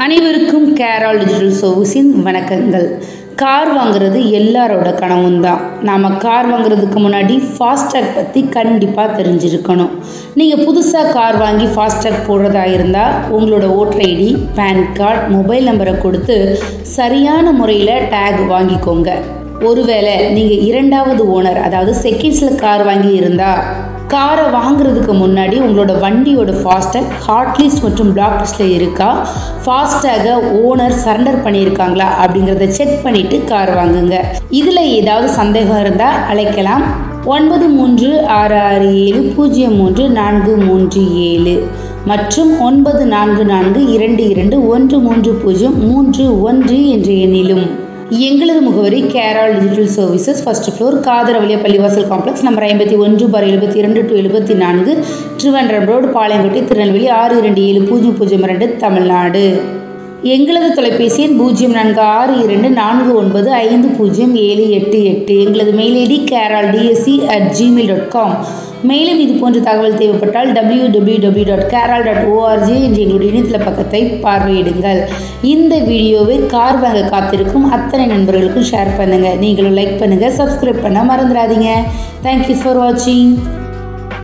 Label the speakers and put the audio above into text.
Speaker 1: அனைவருக்கும் கேரால் டிஜிட்டல் சர்வீஸின் வணக்கங்கள். கார் வாங்குறது எல்லாரோட கனவும் தான். நாம் கார் வாங்குறதுக்கு முன்னாடி ஃபாஸ்டேக் பற்றி கண்டிப்பாக தெரிஞ்சிருக்கணும். நீங்கள் புதுசாக கார் வாங்கி ஃபாஸ்டேக் போடுறதா இருந்தால் உங்களோட voter ID, PAN card, mobile நம்பரை கொடுத்து சரியான முறையில் டேக் வாங்கிக்கோங்க. ஒருவேளை நீங்கள் இரண்டாவது ஓனர், அதாவது செகண்ட்ஸில் கார் வாங்கி இருந்தால் காரை வாங்குறதுக்கு முன்னாடி உங்களோட வண்டியோட ஃபாஸ்டேக் ஹாட் லிஸ்ட் மற்றும் பிளாக் லிஸ்ட்டில் இருக்கா, ஃபாஸ்டேகை ஓனர் சரண்டர் பண்ணியிருக்காங்களா அப்படிங்கிறத செக் பண்ணிவிட்டு கார் வாங்குங்க. இதில் ஏதாவது சந்தேகம் இருந்தால் அழைக்கலாம் 9366703437 மற்றும் 9442213031 என்ற எண்ணிலும். எங்களது முகவரி கேரால் டிஜிட்டல் சர்வீசஸ், ஃபர்ஸ்ட் ஃப்ளோர், காதரவலியா பள்ளிவாசல் complex, number 51/72-2 Trivandrum road, Palayamkottai, Tirunelveli 627002 Tamil Nadu. எங்களது தொலைபேசி எண் 0462495078. எங்களது மெயில் ஐடி keraldsc@gmail.com. மேலும் இது போன்ற தகவல் தேவைப்பட்டால் www.keral.org என்ற எங்களுடைய இணையதள பக்கத்தை பார்வையிடுங்கள். இந்த வீடியோவை கார் வாங்க காத்திருக்கும் அத்தனை நண்பர்களுக்கும் ஷேர் பண்ணுங்கள். நீங்களும் லைக் பண்ணுங்கள், சப்ஸ்கிரைப் பண்ண மறந்துடாதீங்க. தேங்க்யூ ஃபார் வாட்சிங்.